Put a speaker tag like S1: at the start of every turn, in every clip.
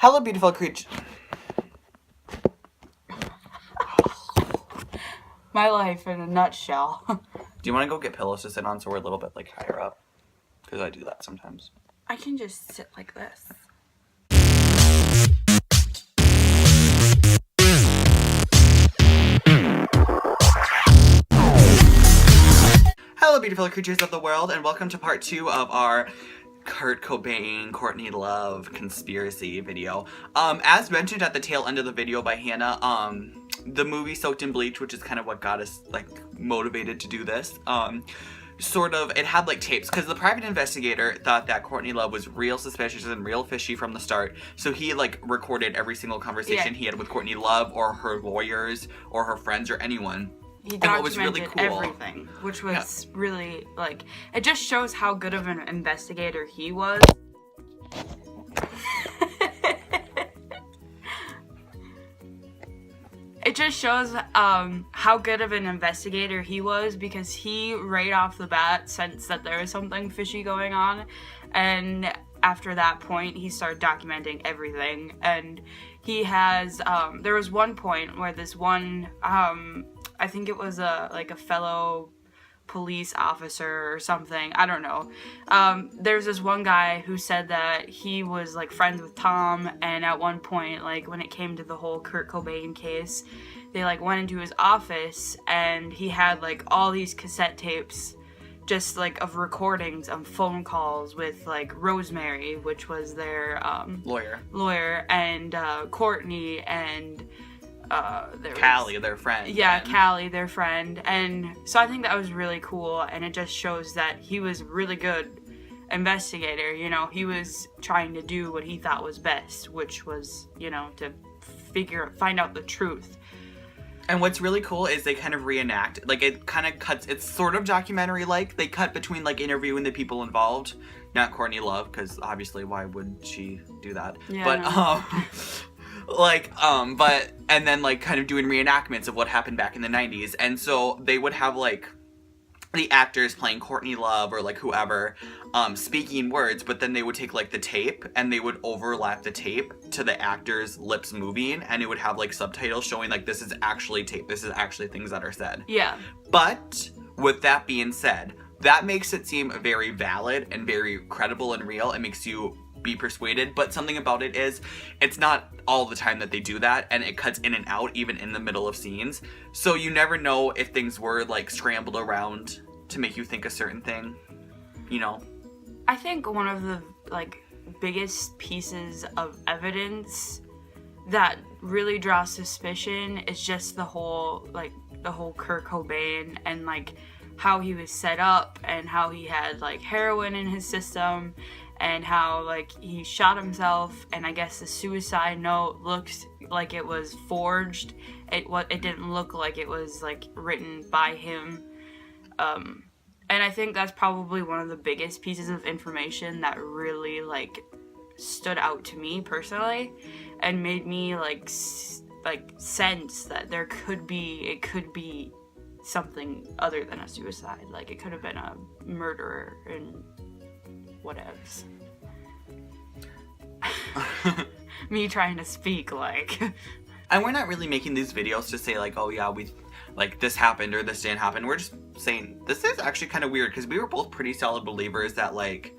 S1: Hello, beautiful creature.
S2: My life in a nutshell.
S1: Do you want to go get pillows to sit on so we're a little bit like higher up? Because I do that sometimes.
S2: I can just sit like this.
S1: Hello, beautiful creatures of the world, and welcome to part 2 of our Kurt Cobain, Courtney Love conspiracy video. As mentioned at the tail end of the video by Hannah, the movie Soaked in Bleach, which is kind of what got us like motivated to do this, it had like tapes, because the private investigator thought that Courtney Love was real suspicious and real fishy from the start, so he like recorded every single conversation he had with Courtney Love or her lawyers or her friends or anyone.
S2: He documented everything, which was really, like, it just shows how good of an investigator he was. It just shows how good of an investigator he was, because he, right off the bat, sensed that there was something fishy going on, and after that point, he started documenting everything, and he has, there was one point where this one, I think it was a fellow police officer or something, I don't know. There's this one guy who said that he was like friends with Tom, and at one point, like when it came to the whole Kurt Cobain case, they like went into his office and he had like all these cassette tapes just like of recordings of phone calls with like Rosemary, which was their lawyer, and Courtney, and
S1: Callie, their friend.
S2: Yeah, Callie, their friend. And so I think that was really cool, and it just shows that he was a really good investigator. You know, he was trying to do what he thought was best, which was, you know, to find out the truth.
S1: And what's really cool is they kind of reenact, like it kind of cuts, it's sort of documentary-like. They cut between like interviewing the people involved, not Courtney Love, because obviously why would she do that?
S2: Yeah,
S1: but and then like kind of doing reenactments of what happened back in the 90s. And so they would have like the actors playing Courtney Love or like whoever speaking words, but then they would take like the tape and they would overlap the tape to the actors' lips moving, and it would have like subtitles showing like this is actually tape, this is actually things that are said.
S2: Yeah.
S1: But with that being said, that makes it seem very valid and very credible and real. It makes you be persuaded, but something about it is it's not all the time that they do that, and it cuts in and out even in the middle of scenes, so you never know if things were like scrambled around to make you think a certain thing, you know.
S2: I think one of the like biggest pieces of evidence that really draws suspicion is just the whole Kurt Cobain, and like how he was set up, and how he had like heroin in his system, and how like he shot himself, and I guess the suicide note looks like it was forged. It didn't look like it was like written by him. And I think that's probably one of the biggest pieces of information that really like stood out to me personally, and made me like sense that it could be something other than a suicide. Like it could have been a murderer and whatevs. Me trying to speak like.
S1: And we're not really making these videos to say like, oh yeah, we like this happened or this didn't happen. We're just saying this is actually kind of weird, because we were both pretty solid believers that like,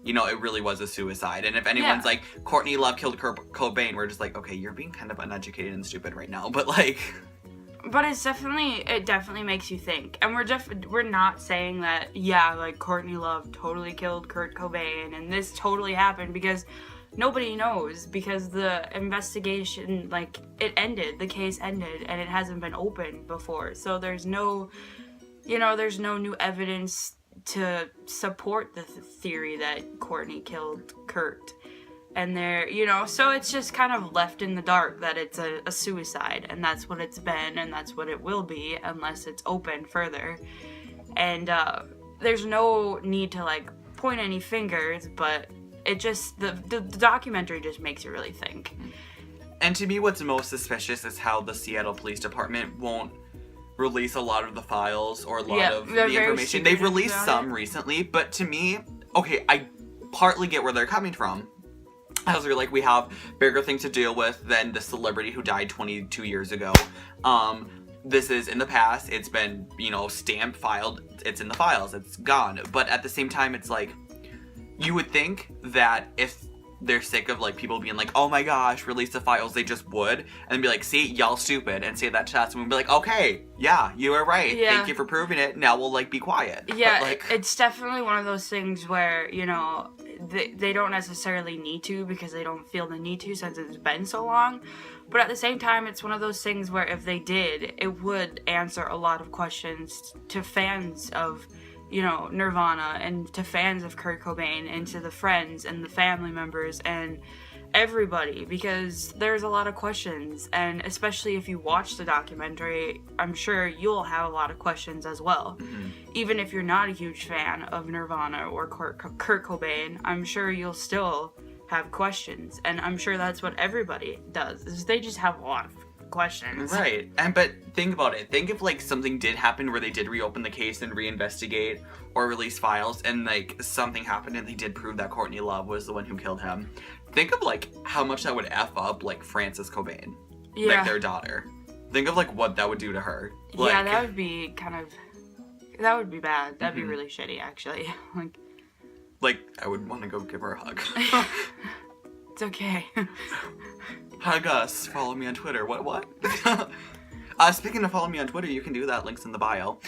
S1: you know, it really was a suicide. And if anyone's like, Courtney Love killed Kurt Cobain, we're just like, okay, you're being kind of uneducated and stupid right now, but like.
S2: But it definitely makes you think. And we're not saying that, yeah, like Courtney Love totally killed Kurt Cobain and this totally happened, because nobody knows, because the investigation, like, the case ended, and it hasn't been opened before. So there's no new evidence to support the theory that Courtney killed Kurt. And so it's just kind of left in the dark that it's a suicide, and that's what it's been, and that's what it will be, unless it's opened further. And there's no need to like point any fingers, but it just, the documentary just makes you really think.
S1: And to me, what's most suspicious is how the Seattle Police Department won't release a lot of the files or a lot of the information. They've released some recently, but to me, okay, I partly get where they're coming from. I was like, we have bigger things to deal with than the celebrity who died 22 years ago. This is in the past. It's been, you know, stamped, filed. It's in the files. It's gone. But at the same time, it's like, you would think that if they're sick of, like, people being like, oh my gosh, release the files, they just would. And be like, see, y'all stupid. And say that to us. And we'd be like, okay, yeah, you were right.
S2: Yeah.
S1: Thank you for proving it. Now we'll, like, be quiet.
S2: Yeah,
S1: But, like,
S2: it's definitely one of those things where, you know, they don't necessarily need to because they don't feel the need to since it's been so long. But at the same time, it's one of those things where if they did, it would answer a lot of questions to fans of, you know, Nirvana, and to fans of Kurt Cobain, and to the friends and the family members and everybody, because there's a lot of questions. And especially if you watch the documentary, I'm sure you'll have a lot of questions as well. Even if you're not a huge fan of Nirvana or Kurt Cobain, I'm sure you'll still have questions. And I'm sure that's what everybody does, is they just have a lot of questions.
S1: Right. But think about it. Think if, like, something did happen where they did reopen the case and reinvestigate or release files, and, like, something happened and they did prove that Courtney Love was the one who killed him. Think of, like, how much that would F up, like, Frances Cobain.
S2: Yeah.
S1: Like, their daughter. Think of, like, what that would do to her. Like,
S2: yeah, that would be that would be bad. That'd be really shitty, actually.
S1: Like, I would want to go give her a hug.
S2: It's okay.
S1: Hug us. Follow me on Twitter. What? Speaking of follow me on Twitter, you can do that. Links in the bio.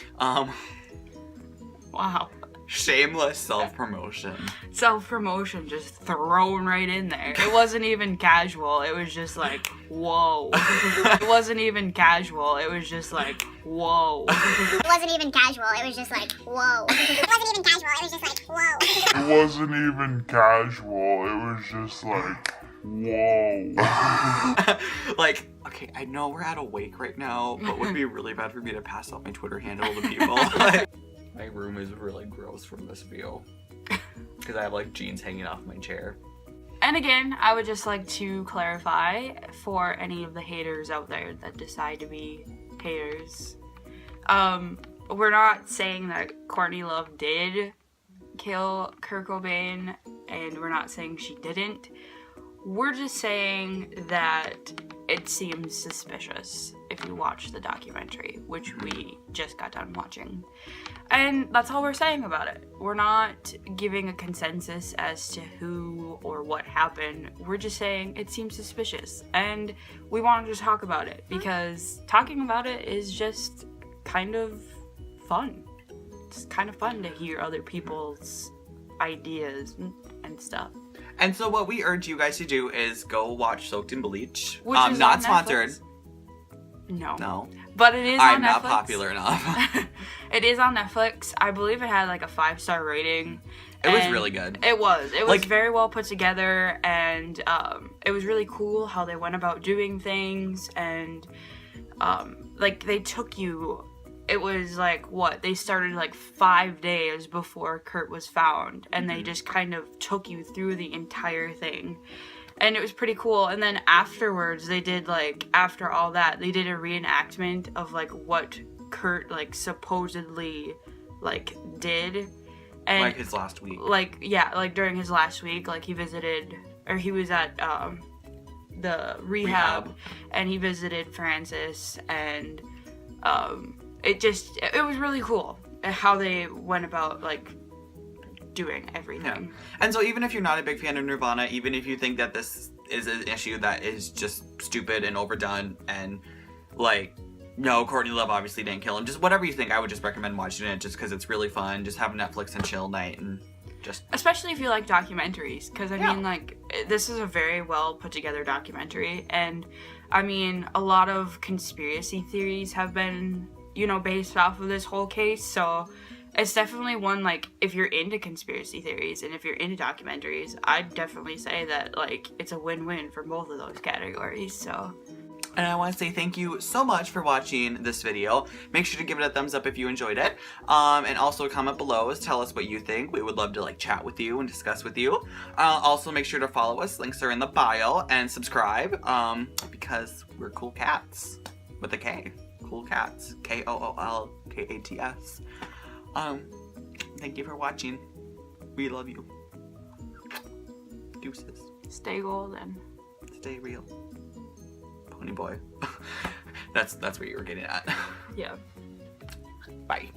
S2: Wow.
S1: Shameless self-promotion.
S2: Self-promotion just thrown right in there. It wasn't even casual. It was just like, whoa. It wasn't even casual. It was just like, whoa.
S3: It wasn't even casual. It was just like, whoa. It wasn't even casual. It was just like, whoa.
S4: It wasn't even casual. It was just like, whoa.
S1: Like, okay, I know we're at a wake right now, but it would be really bad for me to pass out my Twitter handle to people. My room is really gross from this view. Because I have, like, jeans hanging off my chair.
S2: And again, I would just like to clarify for any of the haters out there that decide to be haters. We're not saying that Courtney Love did kill Kurt Cobain, and we're not saying she didn't. We're just saying that it seems suspicious if you watch the documentary, which we just got done watching. And that's all we're saying about it. We're not giving a consensus as to who or what happened. We're just saying it seems suspicious. And we wanted to talk about it because talking about it is just kind of fun. It's kind of fun to hear other people's ideas and stuff.
S1: And so what we urge you guys to do is go watch Soaked in Bleach.
S2: Which is
S1: not
S2: on
S1: sponsored.
S2: Netflix. No.
S1: No.
S2: But it is on Netflix.
S1: I'm not popular enough.
S2: It is on Netflix. I believe it had like a 5-star rating.
S1: It was really good.
S2: It was. It was
S1: Like,
S2: very well put together, and it was really cool how they went about doing things, and like they took you. It was like what they started like 5 days before Kurt was found, and they just kind of took you through the entire thing. And it was pretty cool. And then afterwards, they did, like, after all that, they did a reenactment of, like, what Kurt, like, supposedly, like, did. And,
S1: like his last week.
S2: Like, yeah, like, during his last week, like, he visited, or he was at, the rehab, and he visited Francis, and, it was really cool how they went about, like, doing everything.
S1: Yeah. And so even if you're not a big fan of Nirvana, even if you think that this is an issue that is just stupid and overdone and, like, no, Courtney Love obviously didn't kill him, just whatever you think, I would just recommend watching it just because it's really fun. Just have a Netflix and chill night and just...
S2: Especially if you like documentaries, because, I mean, like, this is a very well put together documentary, and, I mean, a lot of conspiracy theories have been, you know, based off of this whole case, so... It's definitely one, like, if you're into conspiracy theories and if you're into documentaries, I'd definitely say that, like, it's a win-win for both of those categories, so.
S1: And I want to say thank you so much for watching this video. Make sure to give it a thumbs up if you enjoyed it. And also comment below, tell us what you think. We would love to, like, chat with you and discuss with you. Also make sure to follow us. Links are in the bio. And subscribe, because we're cool cats. With a K. Cool cats. KOOLKATS. Thank you for watching. We love you. Deuces.
S2: Stay golden.
S1: Stay real. Pony boy. That's what you were getting at.
S2: Yeah.
S1: Bye.